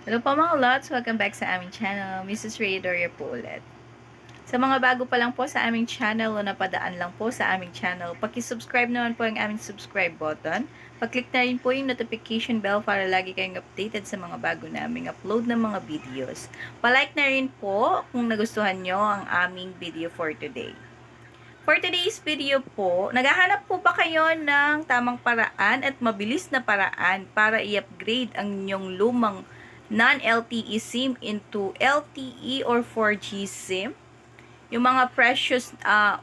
Hello po mga lods, welcome back sa aming channel. Mrs. Raider po ulit. Sa mga bago pa lang po sa aming channel o napadaan lang po sa aming channel, paki-subscribe naman po ang aming subscribe button. Pag-click na rin po yung notification bell para lagi kayong updated sa mga bago naming upload ng mga videos. Pa-like na rin po kung nagustuhan nyo ang aming video for today. For today's video po, naghahanap po ba kayo ng tamang paraan at mabilis na paraan para i-upgrade ang inyong lumang non-LTE SIM into LTE or 4G SIM? Yung mga precious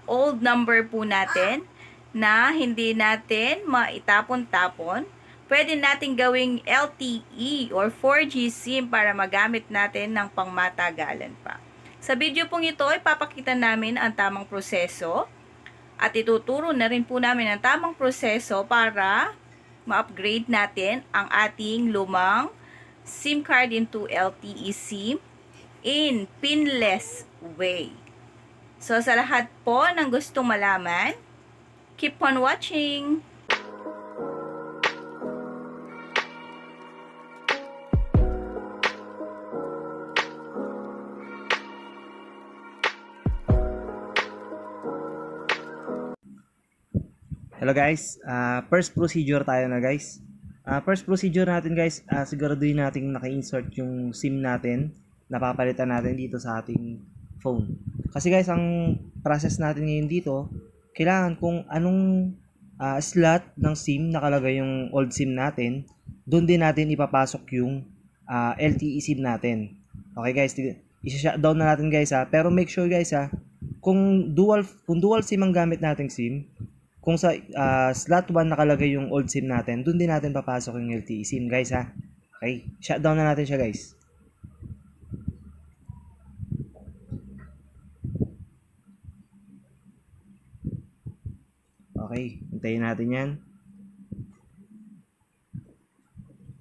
old number po natin na hindi natin maitapon-tapon, pwede natin gawing LTE or 4G SIM para magamit natin ng pangmatagalan pa. Sa video pong ito, ipapakita namin ang tamang proseso at ituturo na rin po namin ang tamang proseso para ma-upgrade natin ang ating lumang SIM card into LTE SIM in pinless way. So, sa lahat po ng gustong malaman, keep on watching! Hello guys, first procedure tayo na guys. First procedure natin guys, siguraduhin natin naka-insert yung SIM natin, napapalitan natin dito sa ating phone. Kasi guys, ang process natin ngayon dito, kailangan kung anong slot ng SIM nakalagay yung old SIM natin, doon din natin ipapasok yung LTE SIM natin. Okay guys, i-shutdown na natin guys pero make sure guys kung dual SIM ang gamit nating SIM, kung sa slot 1 nakalagay yung old SIM natin, doon din natin papasok yung LTE SIM guys Okay, shutdown na natin siya guys. Okay, hintayin natin yan.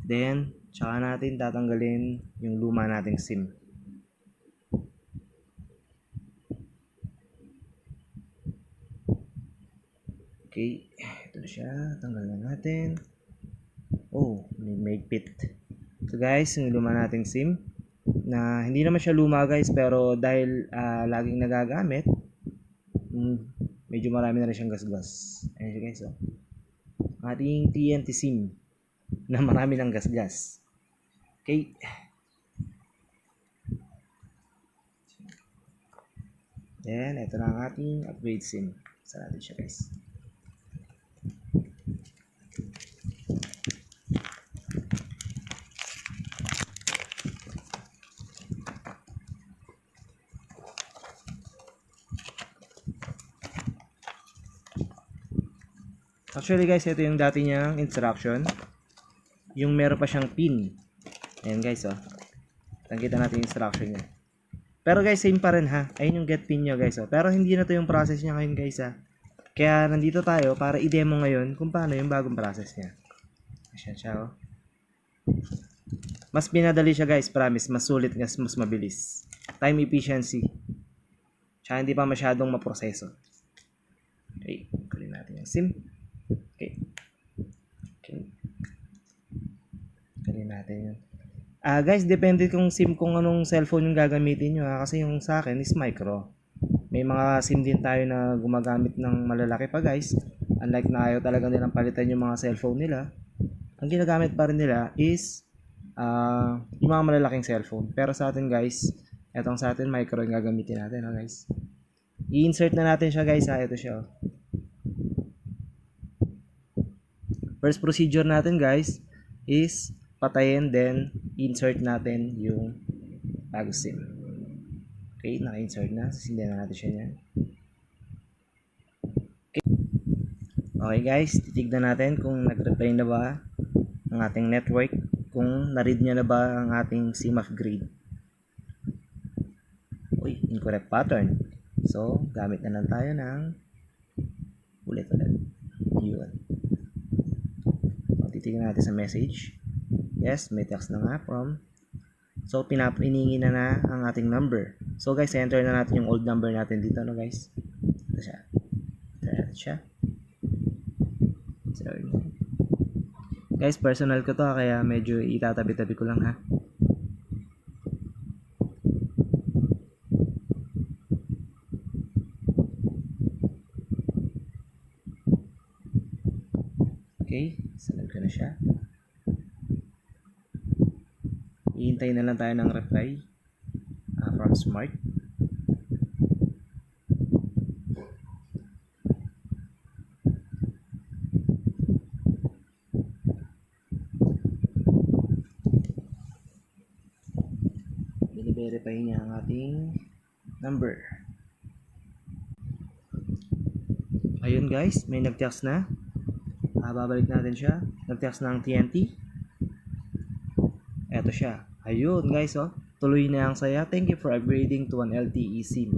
Then, tsaka natin tatanggalin yung luma nating SIM. Okay, ito na siya. Tanggal na natin. Oh, may mahigpit. So guys, yung luma nating SIM na hindi naman siya luma guys, pero dahil laging nagagamit, medyo marami na rin siyang gasgas. Ayan siya guys, oh. Ating TNT SIM na marami ng gasgas. Okay. Then, ito na ang ating upgrade SIM. Sa natin siya guys. Actually guys, ito yung dati niyang instruction. Yung meron pa siyang pin. Ayan guys, oh. Tangkita natin yung instruction niya. Pero guys, same pa rin Ayun yung get pin niya guys, oh. Pero hindi na to yung process niya ngayon guys, Kaya nandito tayo para i-demo ngayon kung paano yung bagong process niya. Ayan siya, oh. Mas pinadali siya guys, promise. Mas sulit, mas mabilis. Time efficiency. Tsaka hindi pa masyadong maproseso. Okay, kunin natin yung SIM. Okay. Kunin natin yun. Guys, depende kung SIM kung anong cellphone yung gagamitin nyo kasi yung sa akin is micro. May mga SIM din tayo na gumagamit ng malalaki pa guys. Unlike na ayaw talaga nilang palitan yung mga cellphone nila. Ang ginagamit pa rin nila is yung mga malalaking cellphone. Pero sa atin guys, etong sa atin micro yung gagamitin natin guys. I-insert na natin siya guys Ito siya. First procedure natin guys is patayin, then insert natin yung bago SIM. Okay, naka-insert na. Sisindihan na natin siya yan. Okay guys, titignan natin kung nag-reply na ba ang ating network, kung na-read niya na ba ang ating SIM upgrade. Uy, incorrect pattern. So, gamit na lang tayo ng ulit. Yun. Titignan natin sa message. Yes, may text na nga from. So, pinapiningi na ang ating number. So, guys, enter na natin yung old number natin dito, guys. Ito siya. Ito siya. Sorry. Guys, personal ko to kaya medyo itatabi-tabi ko lang Okay, salag ko na siya. Ihintay na lang tayo ng reply from Smart. Bini-verify niya ang ating number. Ayun guys, may nag-text na. Babalik natin siya. Nag-text na ang TNT. Eto siya. Ayun guys, oh. Tuloy na ang saya. Thank you for upgrading to an LTE SIM.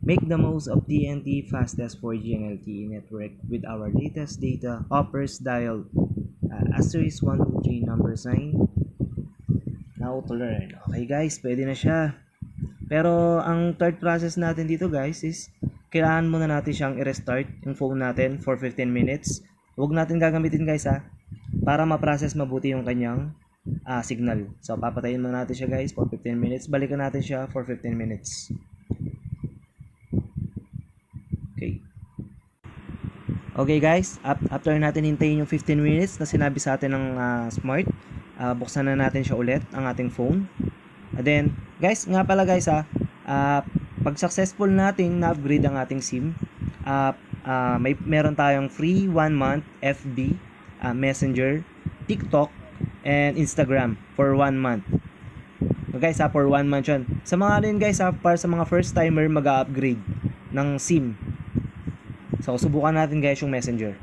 Make the most of TNT fastest 4G and LTE network with our latest data offers. Dial asterisk 123 number sign. Now to learn. Okay guys, pwede na siya. Pero ang third process natin dito guys is kailangan muna natin siyang i-restart yung phone natin for 15 minutes. Huwag natin gagamitin guys para ma-process mabuti yung kanyang signal. So papatayin muna natin siya guys for 15 minutes. Balikan natin siya for 15 minutes. Okay. Okay guys, after natin hintayin yung 15 minutes na sinabi sa atin ng Smart, buksan na natin siya ulit ang ating phone. And then guys, nga pala guys pag successful nating na-upgrade ang ating SIM, meron tayong free 1 month FB, Messenger, TikTok, and Instagram for 1 month. So guys for 1 month yun. Sa mga rin guys para sa mga first timer mag-upgrade ng SIM. So subukan natin guys yung Messenger.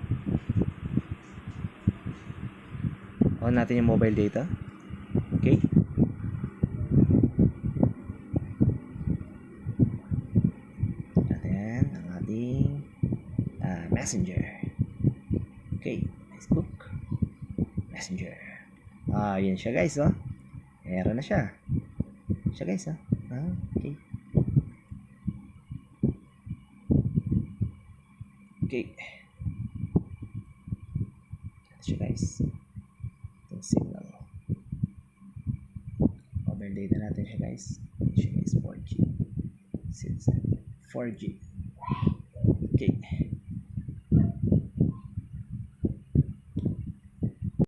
On natin yung mobile data. Okay. Messenger. Okay, Facebook. Messenger. Yan siya guys, oh. Meron na siya. Siya guys, oh. Okay. Okay. Ito siya guys. Itong signal. Mobile data natin siya guys. Siya guys, 4G. 4G. Okay.